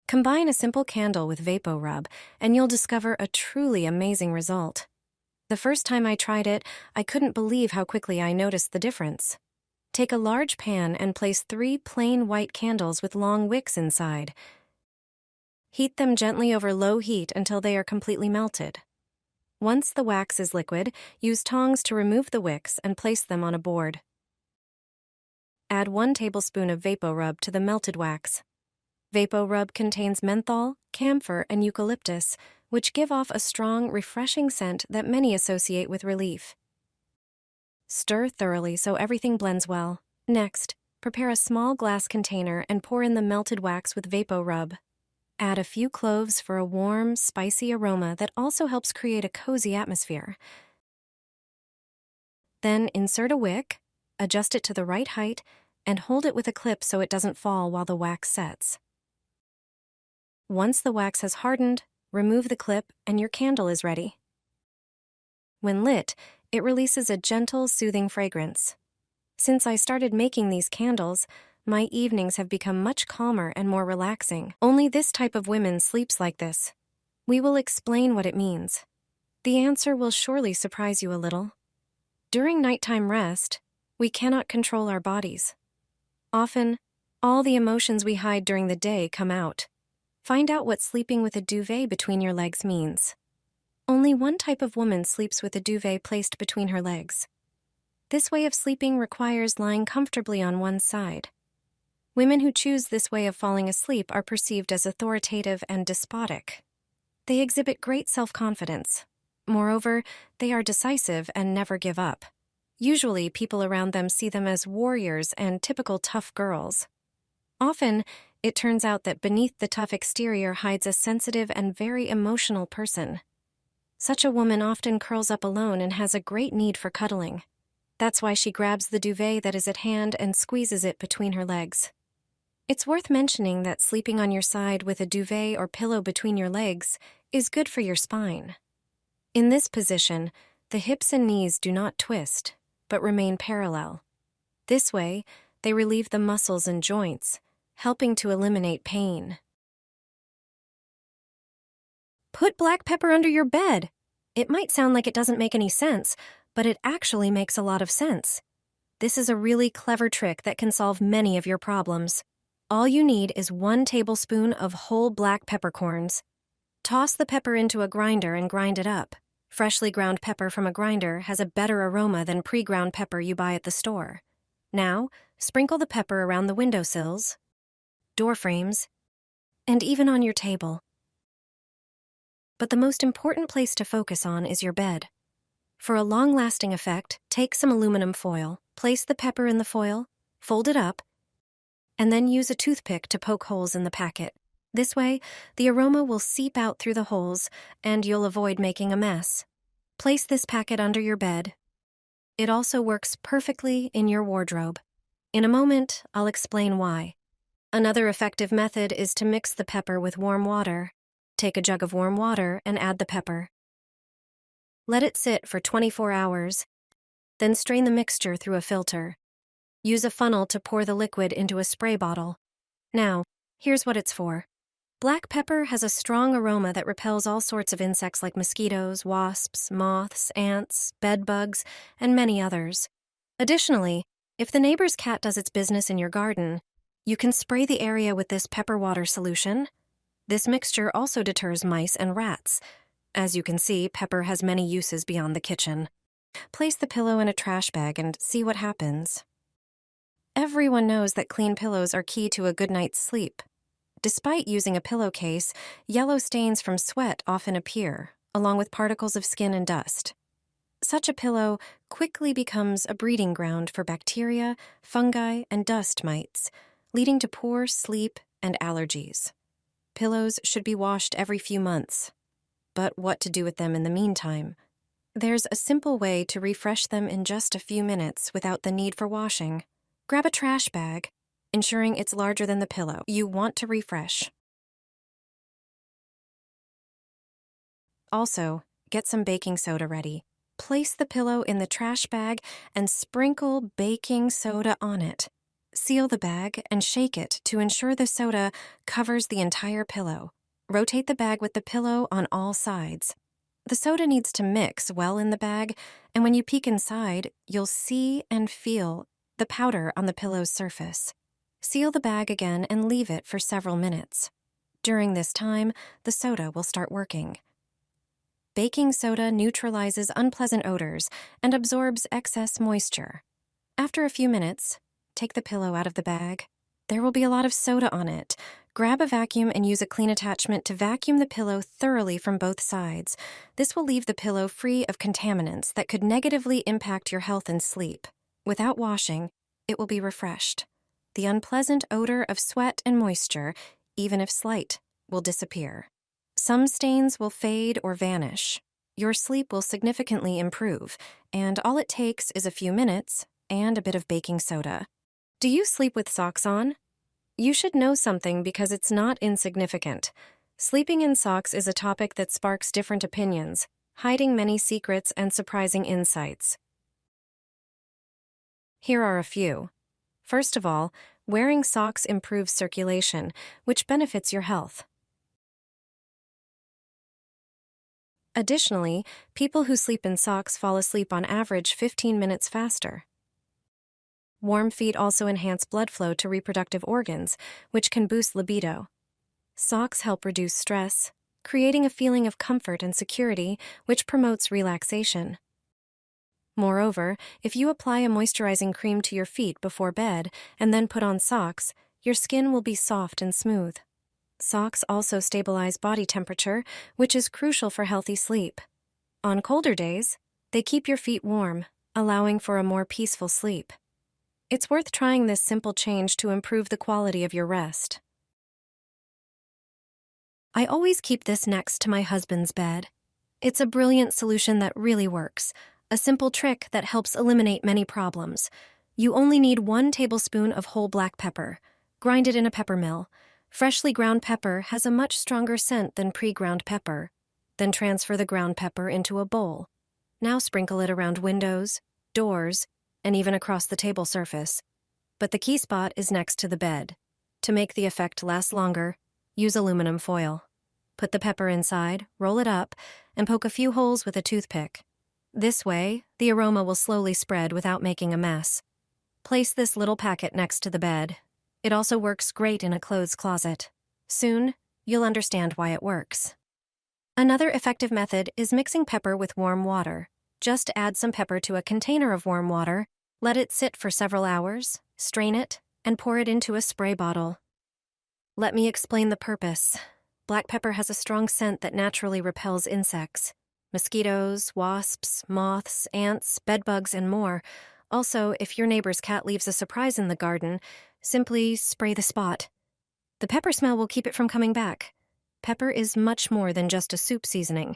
Combine a simple candle with VapoRub, and you'll discover a truly amazing result. The first time I tried it, I couldn't believe how quickly I noticed the difference. Take a large pan and place 3 plain white candles with long wicks inside. Heat them gently over low heat until they are completely melted. Once the wax is liquid, use tongs to remove the wicks and place them on a board. Add 1 tablespoon of VapoRub to the melted wax. VapoRub contains menthol, camphor, and eucalyptus, which give off a strong, refreshing scent that many associate with relief. Stir thoroughly so everything blends well. Next, prepare a small glass container and pour in the melted wax with VapoRub. Add a few cloves for a warm, spicy aroma that also helps create a cozy atmosphere. Then insert a wick, adjust it to the right height, and hold it with a clip so it doesn't fall while the wax sets. Once the wax has hardened, remove the clip and your candle is ready. When lit, it releases a gentle, soothing fragrance. Since I started making these candles, my evenings have become much calmer and more relaxing. Only this type of women sleeps like this. We will explain what it means. The answer will surely surprise you a little. During nighttime rest, we cannot control our bodies. Often, all the emotions we hide during the day come out. Find out what sleeping with a duvet between your legs means. Only one type of woman sleeps with a duvet placed between her legs. This way of sleeping requires lying comfortably on one side. Women who choose this way of falling asleep are perceived as authoritative and despotic. They exhibit great self-confidence. Moreover, they are decisive and never give up. Usually, people around them see them as warriors and typical tough girls. Often, it turns out that beneath the tough exterior hides a sensitive and very emotional person. Such a woman often curls up alone and has a great need for cuddling. That's why she grabs the duvet that is at hand and squeezes it between her legs. It's worth mentioning that sleeping on your side with a duvet or pillow between your legs is good for your spine. In this position, the hips and knees do not twist, but remain parallel. This way, they relieve the muscles and joints, helping to eliminate pain. Put black pepper under your bed. It might sound like it doesn't make any sense, but it actually makes a lot of sense. This is a really clever trick that can solve many of your problems. All you need is 1 tablespoon of whole black peppercorns. Toss the pepper into a grinder and grind it up. Freshly ground pepper from a grinder has a better aroma than pre-ground pepper you buy at the store. Now, sprinkle the pepper around the windowsills, door frames, and even on your table. But the most important place to focus on is your bed. For a long-lasting effect, take some aluminum foil, place the pepper in the foil, fold it up, and then use a toothpick to poke holes in the packet. This way, the aroma will seep out through the holes, and you'll avoid making a mess. Place this packet under your bed. It also works perfectly in your wardrobe. In a moment, I'll explain why. Another effective method is to mix the pepper with warm water. Take a jug of warm water and add the pepper. Let it sit for 24 hours, then strain the mixture through a filter. Use a funnel to pour the liquid into a spray bottle. Now, here's what it's for. Black pepper has a strong aroma that repels all sorts of insects like mosquitoes, wasps, moths, ants, bedbugs, and many others. Additionally, if the neighbor's cat does its business in your garden, you can spray the area with this pepper water solution. This mixture also deters mice and rats. As you can see, pepper has many uses beyond the kitchen. Place the pillow in a trash bag and see what happens. Everyone knows that clean pillows are key to a good night's sleep. Despite using a pillowcase, yellow stains from sweat often appear, along with particles of skin and dust. Such a pillow quickly becomes a breeding ground for bacteria, fungi, and dust mites, leading to poor sleep and allergies. Pillows should be washed every few months. But what to do with them in the meantime? There's a simple way to refresh them in just a few minutes without the need for washing. Grab a trash bag, ensuring it's larger than the pillow you want to refresh. Also, get some baking soda ready. Place the pillow in the trash bag and sprinkle baking soda on it. Seal the bag and shake it to ensure the soda covers the entire pillow. Rotate the bag with the pillow on all sides. The soda needs to mix well in the bag, and when you peek inside, you'll see and feel the powder on the pillow's surface. Seal the bag again and leave it for several minutes. During this time, the soda will start working. Baking soda neutralizes unpleasant odors and absorbs excess moisture. After a few minutes, take the pillow out of the bag. There will be a lot of soda on it. Grab a vacuum and use a clean attachment to vacuum the pillow thoroughly from both sides. This will leave the pillow free of contaminants that could negatively impact your health and sleep. Without washing, it will be refreshed. The unpleasant odor of sweat and moisture, even if slight, will disappear. Some stains will fade or vanish. Your sleep will significantly improve, and all it takes is a few minutes and a bit of baking soda. Do you sleep with socks on? You should know something because it's not insignificant. Sleeping in socks is a topic that sparks different opinions, hiding many secrets and surprising insights. Here are a few. First of all, wearing socks improves circulation, which benefits your health. Additionally, people who sleep in socks fall asleep on average 15 minutes faster. Warm feet also enhance blood flow to reproductive organs, which can boost libido. Socks help reduce stress, creating a feeling of comfort and security, which promotes relaxation. Moreover, if you apply a moisturizing cream to your feet before bed and then put on socks, your skin will be soft and smooth. Socks also stabilize body temperature, which is crucial for healthy sleep. On colder days, they keep your feet warm, allowing for a more peaceful sleep. It's worth trying this simple change to improve the quality of your rest. I always keep this next to my husband's bed. It's a brilliant solution that really works, a simple trick that helps eliminate many problems. You only need 1 tablespoon of whole black pepper. Grind it in a pepper mill. Freshly ground pepper has a much stronger scent than pre-ground pepper. Then transfer the ground pepper into a bowl. Now sprinkle it around windows, doors, and even across the table surface. But the key spot is next to the bed. To make the effect last longer, use aluminum foil. Put the pepper inside, roll it up, and poke a few holes with a toothpick. This way, the aroma will slowly spread without making a mess. Place this little packet next to the bed. It also works great in a clothes closet. Soon, you'll understand why it works. Another effective method is mixing pepper with warm water. Just add some pepper to a container of warm water, let it sit for several hours, strain it, and pour it into a spray bottle. Let me explain the purpose. Black pepper has a strong scent that naturally repels insects. Mosquitoes, wasps, moths, ants, bedbugs, and more. Also, if your neighbor's cat leaves a surprise in the garden, simply spray the spot. The pepper smell will keep it from coming back. Pepper is much more than just a soup seasoning.